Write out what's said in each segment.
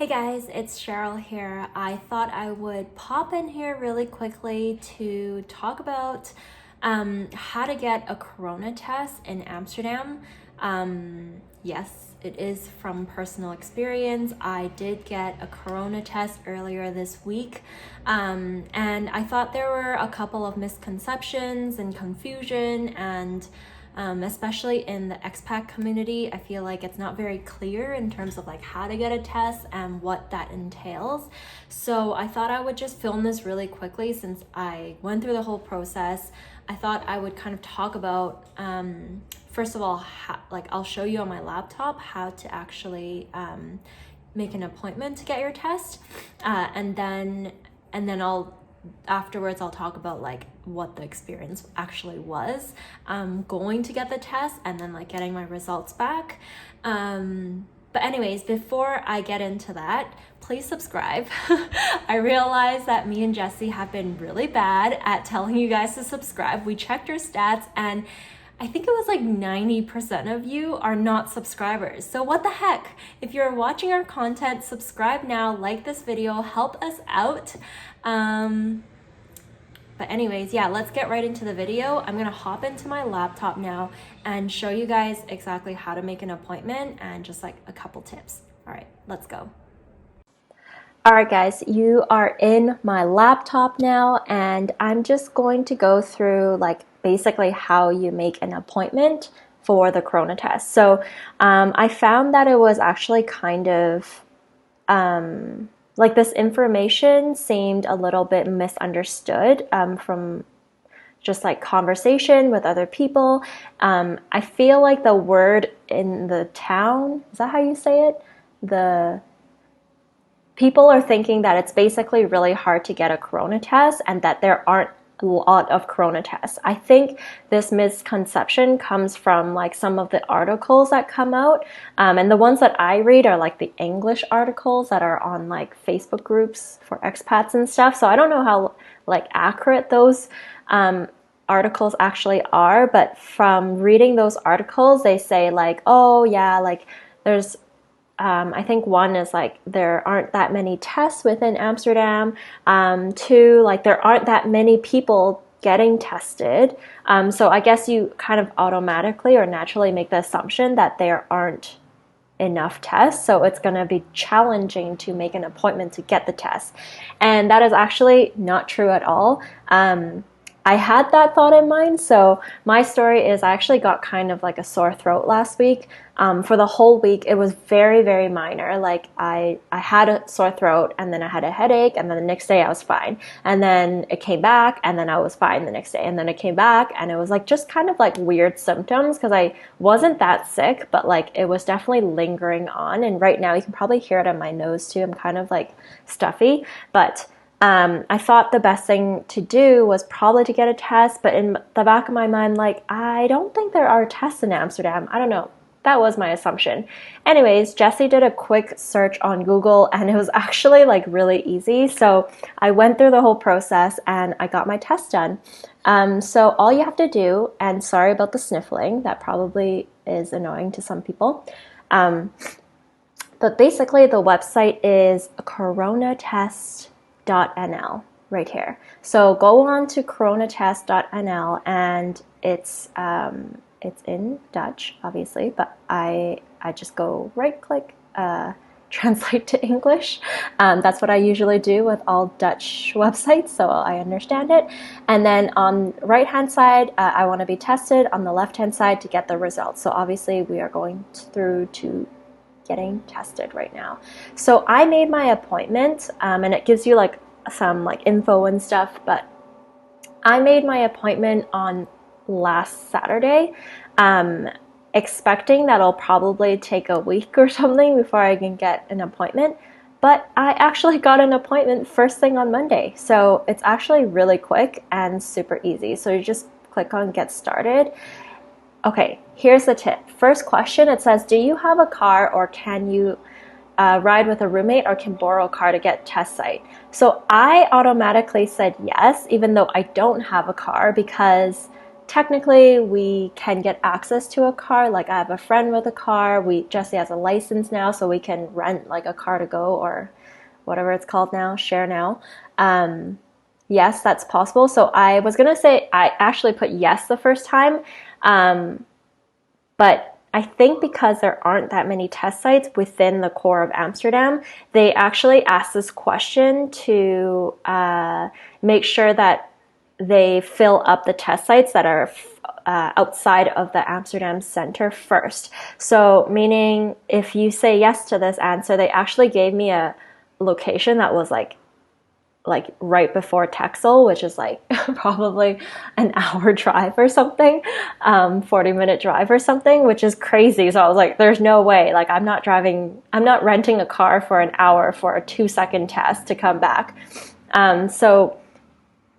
Hey guys, it's Cheryl here. I thought I would pop in here really quickly to talk about how to get a corona test in Amsterdam. Yes, it is from personal experience. I did get a corona test earlier this week, and I thought there were a couple of misconceptions and confusion and especially in the expat community, I feel like it's not very clear in terms of like how to get a test and what that entails. So I thought I would just film this really quickly since I went through the whole process. I thought I would kind of talk about, first of all, I'll show you on my laptop how to actually make an appointment to get your test, and then afterwards I'll talk about like what the experience actually was going to get the test and then like getting my results back. But anyways, before I get into that, please subscribe. I realize that me and Jesse have been really bad at telling you guys to subscribe. We checked your stats and I think it was like 90% of you are not subscribers. So what the heck? If you're watching our content, subscribe now, like this video, help us out. But anyways, yeah, let's get right into the video. I'm gonna hop into my laptop now and show you guys exactly how to make an appointment and just like a couple tips. All right, let's go. All right, guys, you are in my laptop now, and I'm just going to go through like basically how you make an appointment for the corona test. So I found that it was actually kind of like this information seemed a little bit misunderstood from just like conversation with other people. I feel like the word in the town, is that how you say it? The people are thinking that it's basically really hard to get a corona test and that there aren't a lot of corona tests. I think this misconception comes from like some of the articles that come out, and the ones that I read are like the English articles that are on like Facebook groups for expats and stuff. So I don't know how like accurate those articles actually are, but from reading those articles, they say like, oh yeah, like there's I think one is like there aren't that many tests within Amsterdam. Two, like there aren't that many people getting tested. So I guess you kind of automatically or naturally make the assumption that there aren't enough tests. So it's going to be challenging to make an appointment to get the test. And that is actually not true at all. I had that thought in mind. So my story is I actually got kind of like a sore throat last week. For the whole week, it was very, very minor. Like I had a sore throat and then I had a headache and then the next day I was fine. And then it came back and then I was fine the next day. And then it came back and it was like just kind of like weird symptoms because I wasn't that sick, but like it was definitely lingering on. And right now you can probably hear it in my nose too. I'm kind of like stuffy, but I thought the best thing to do was probably to get a test, but in the back of my mind, like, I don't think there are tests in Amsterdam. I don't know. That was my assumption. Anyways, Jesse did a quick search on Google and it was actually like really easy. So I went through the whole process and I got my test done. So all you have to do, and sorry about the sniffling, that probably is annoying to some people. But basically the website is coronatest.nl right here. So go on to coronatest.nl and it's in Dutch, obviously, but I just go right click, translate to English. That's what I usually do with all Dutch websites, so I understand it. And then on right hand side, I want to be tested. On the left hand side to get the results. So obviously we are going through to getting tested right now. So I made my appointment, and it gives you like some like info and stuff, but I made my appointment on last Saturday, expecting that it'll probably take a week or something before I can get an appointment, but I actually got an appointment first thing on Monday. So it's actually really quick and super easy. So you just click on get started. Okay, here's the tip. First question, it says, do you have a car or can you ride with a roommate or can borrow a car to get test site? So I automatically said yes, even though I don't have a car, because technically we can get access to a car. Like I have a friend with a car. Jesse has a license now, so we can rent like a car to go, or whatever it's called now, share now. Yes, that's possible. So I was gonna say I actually put yes the first time, but I think because there aren't that many test sites within the core of Amsterdam, they actually asked this question to make sure that they fill up the test sites that are outside of the Amsterdam center first. So meaning if you say yes to this answer, they actually gave me a location that was like right before Texel, which is like probably an hour drive or something, 40-minute drive or something, which is crazy. So I was like, there's no way, like I'm not renting a car for an hour for a 2-second test to come back. So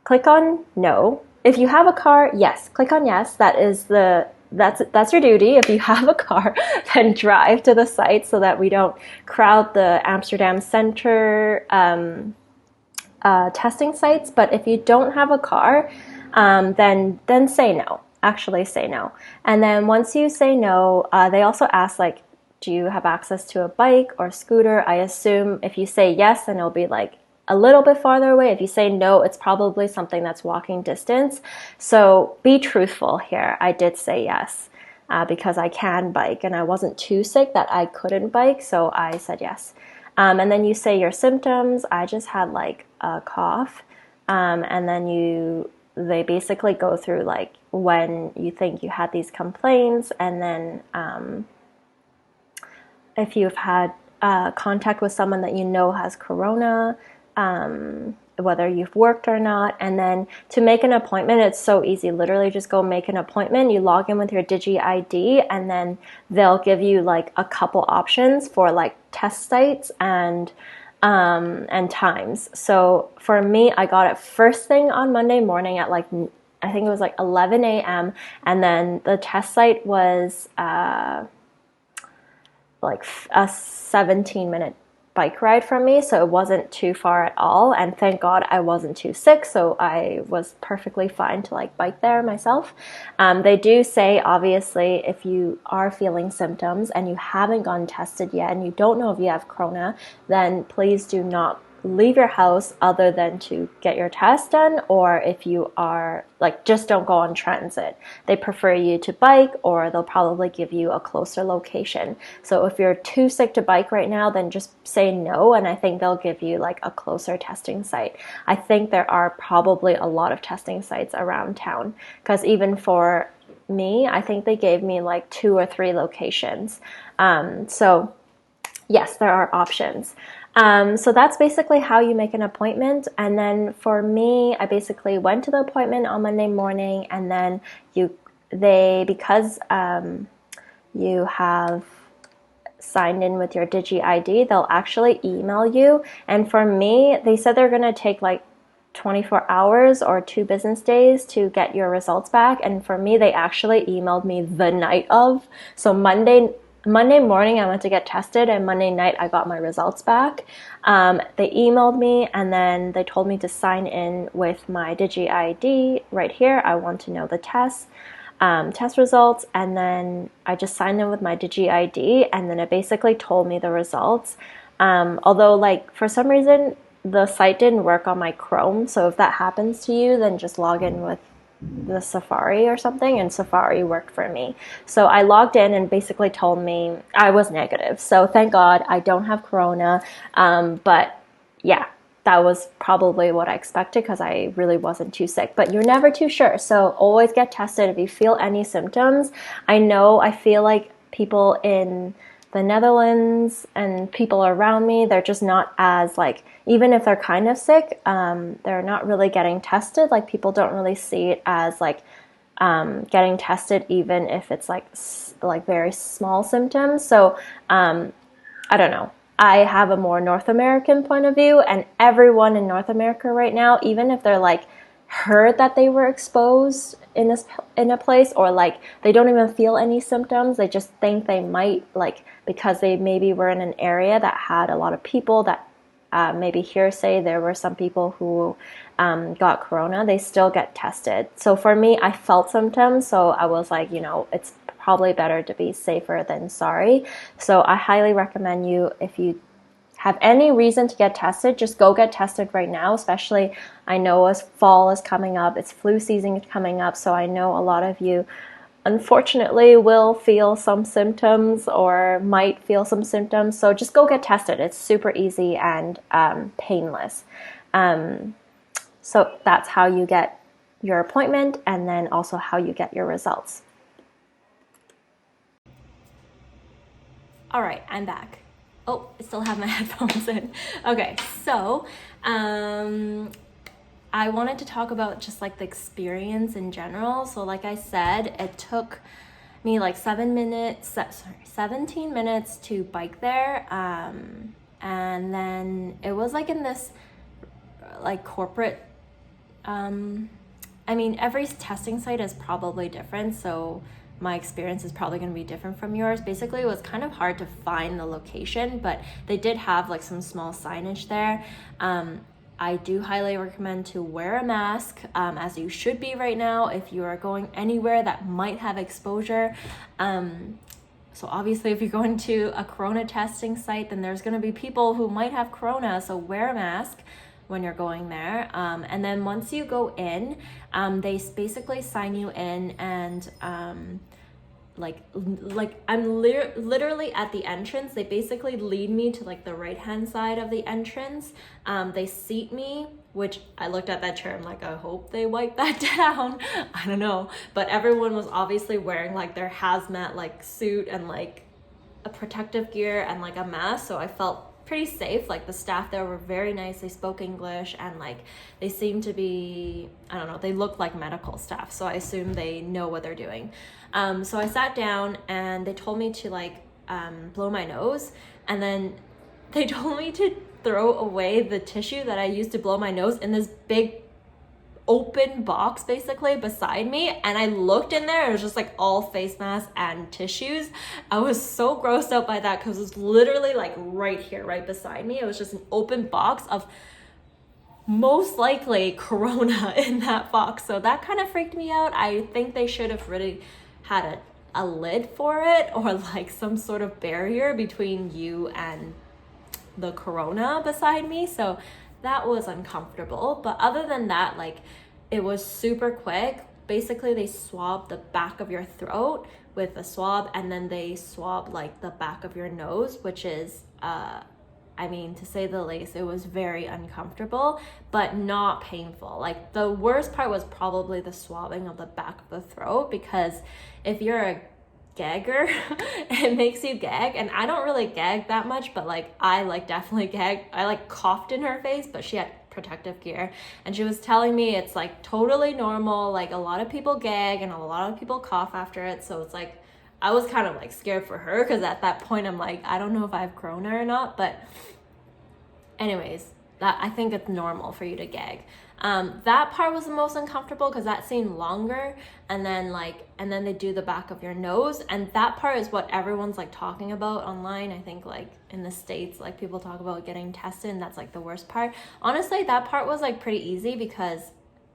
click on no. If you have a car, yes, click on yes. That's your duty. If you have a car, then drive to the site so that we don't crowd the Amsterdam center testing sites. But if you don't have a car, then say no. Actually say no. And then once you say no, they also ask like, do you have access to a bike or scooter? I assume if you say yes, then it'll be like a little bit farther away. If you say no, it's probably something that's walking distance. So be truthful here. I did say yes because I can bike and I wasn't too sick that I couldn't bike. So I said yes. And then you say your symptoms. I just had like a cough. And then they basically go through like when you think you had these complaints, and then if you've had contact with someone that you know has corona, whether you've worked or not. And then to make an appointment, it's so easy. Literally just go make an appointment. You log in with your Digi ID, and then they'll give you like a couple options for like test sites and times. So for me, I got it first thing on Monday morning at like, I think it was like 11 a.m. And then the test site was like a 17-minute bike ride from me, so it wasn't too far at all, and thank God I wasn't too sick, so I was perfectly fine to like bike there myself. They do say obviously if you are feeling symptoms and you haven't gotten tested yet and you don't know if you have corona, then please do not leave your house other than to get your test done, or if you are like, just don't go on transit. They prefer you to bike, or they'll probably give you a closer location. So if you're too sick to bike right now, then just say no, and I think they'll give you like a closer testing site. I think there are probably a lot of testing sites around town, because even for me, I think they gave me like 2 or 3 locations. So yes, there are options. So that's basically how you make an appointment. And then for me, I basically went to the appointment on Monday morning, and then because you have signed in with your Digi ID, they'll actually email you. And for me, they said they're going to take like 24 hours or 2 business days to get your results back. And for me, they actually emailed me the night of. So Monday morning I went to get tested, and Monday night I got my results back. They emailed me, and then they told me to sign in with my Digi ID right here. I want to know the test results, and then I just signed in with my Digi ID, and then it basically told me the results. Although like for some reason the site didn't work on my Chrome, so if that happens to you, then just log in with the Safari or something, and Safari worked for me. So I logged in and basically told me I was negative. So thank God I don't have corona. But yeah, that was probably what I expected, because I really wasn't too sick. But you're never too sure, so always get tested if you feel any symptoms. I feel like people in the Netherlands and people around me, they're just not as like, even if they're kind of sick, they're not really getting tested. Like people don't really see it as like getting tested, even if it's like very small symptoms. So I don't know. I have a more North American point of view, and everyone in North America right now, even if they're like heard that they were exposed in a place, or like they don't even feel any symptoms, they just think they might, like because they maybe were in an area that had a lot of people that maybe hearsay, there were some people who got corona, they still get tested. So for me, I felt symptoms, so I was like, it's probably better to be safer than sorry. So I highly recommend you, if you have any reason to get tested, just go get tested right now. Especially, I know as fall is coming up, it's flu season coming up, so I know a lot of you unfortunately will feel some symptoms or might feel some symptoms. So just go get tested. It's super easy and painless. So that's how you get your appointment, and then also how you get your results. All right, I'm back. Oh, I still have my headphones in. Okay, so I wanted to talk about just like the experience in general. So like I said, it took me like 17 minutes to bike there. And then it was like in this like corporate, every testing site is probably different. So my experience is probably going to be different from yours. Basically, it was kind of hard to find the location, but they did have like some small signage there. I do highly recommend to wear a mask, as you should be right now if you are going anywhere that might have exposure. So obviously, if you're going to a corona testing site, then there's going to be people who might have corona, so wear a mask when you're going there. And then once you go in, they basically sign you in, and I'm literally at the entrance. They basically lead me to like the right hand side of the entrance. They seat me, which I looked at that chair, I'm like, I hope they wipe that down. I don't know, but everyone was obviously wearing like their hazmat like suit and like a protective gear and like a mask, so I felt pretty safe. Like the staff there were very nice. They spoke English, and like they seemed to be, I don't know, they look like medical staff, so I assume they know what they're doing. So I sat down, and they told me to like blow my nose, and then they told me to throw away the tissue that I used to blow my nose in this big open box basically beside me. And I looked in there, it was just like all face masks and tissues. I was so grossed out by that because it was literally like right here, right beside me. It was just an open box of most likely corona in that box. So that kind of freaked me out. I think they should have really had a lid for it, or like some sort of barrier between you and the corona beside me. So that was uncomfortable. But other than that, like it was super quick. Basically, they swab the back of your throat with a swab, and then they swab like the back of your nose, which is to say the least, it was very uncomfortable, but not painful. Like the worst part was probably the swabbing of the back of the throat, because if you're a gagger, it makes you gag, and I don't really gag that much, but like I like definitely gagged. I like coughed in her face, but she had protective gear, and she was telling me it's like totally normal. Like a lot of people gag and a lot of people cough after it, so it's like I was kind of like scared for her, because at that point I'm like, I don't know if I have corona or not. But anyways, that I think it's normal for you to gag. That part was the most uncomfortable because that seemed longer, and then they do the back of your nose, and that part is what everyone's like talking about online. I think like in the States, like people talk about getting tested, and that's like the worst part. Honestly, that part was like pretty easy because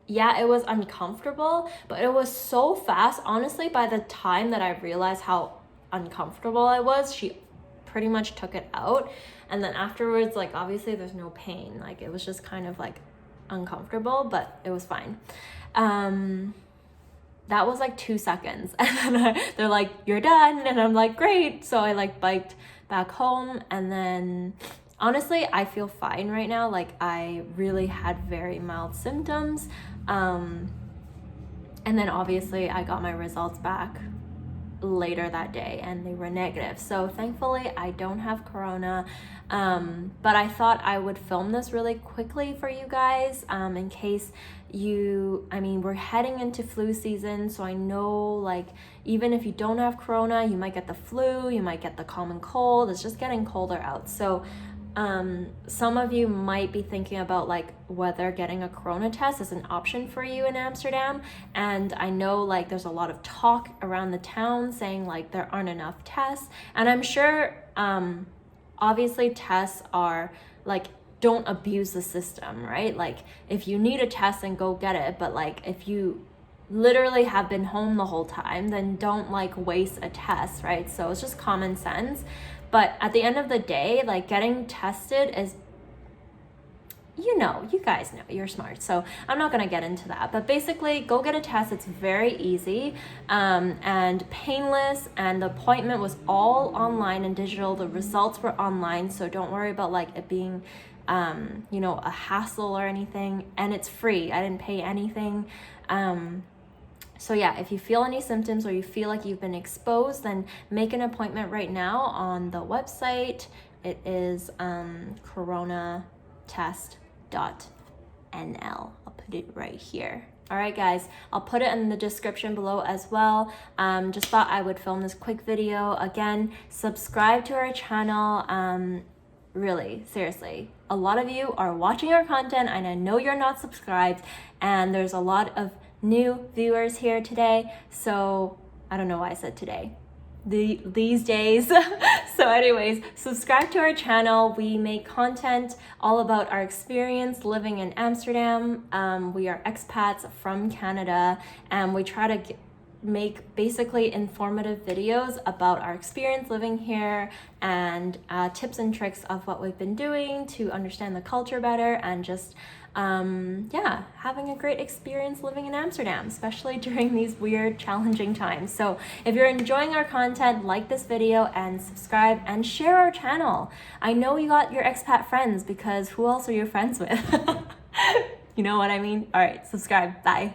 yeah, it was uncomfortable, but it was so fast. Honestly, by the time that I realized how uncomfortable I was, she pretty much took it out. And then afterwards, like obviously there's no pain. Like it was just kind of like uncomfortable, but it was fine. That was like 2 seconds, and then they're like, you're done, and I'm like, great. So I like biked back home, and then honestly I feel fine right now. Like I really had very mild symptoms, and then obviously I got my results back later that day, and they were negative. So thankfully I don't have corona, but I thought I would film this really quickly for you guys, in case we're heading into flu season, so I know like even if you don't have corona, you might get the flu, you might get the common cold. It's just getting colder out. So some of you might be thinking about like whether getting a corona test is an option for you in Amsterdam. And I know like there's a lot of talk around the town saying like there aren't enough tests. And I'm sure obviously tests are like don't abuse the system, right? Like if you need a test, then go get it. But like if you literally have been home the whole time, then don't like waste a test, right? So it's just common sense. But at the end of the day, like getting tested is, you guys know, you're smart, so I'm not gonna get into that. But basically, go get a test. It's very easy and painless, and the appointment was all online and digital. The results were online, so don't worry about like it being a hassle or anything. And it's free. I didn't pay anything. So yeah, if you feel any symptoms or you feel like you've been exposed, then make an appointment right now on the website. It is coronatest.nl. I'll put it right here. All right, guys, I'll put it in the description below as well. Just thought I would film this quick video. Again, subscribe to our channel. Really, seriously, a lot of you are watching our content and I know you're not subscribed, and there's a lot of new viewers here today. So I don't know why I said today. These days. So anyways, subscribe to our channel. We make content all about our experience living in Amsterdam. We are expats from Canada, and we try to make basically informative videos about our experience living here and tips and tricks of what we've been doing to understand the culture better, and just having a great experience living in Amsterdam, especially during these weird, challenging times. So if you're enjoying our content, like this video and subscribe and share our channel. I know you got your expat friends, because who else are you friends with? You know what I mean? All right, subscribe. Bye.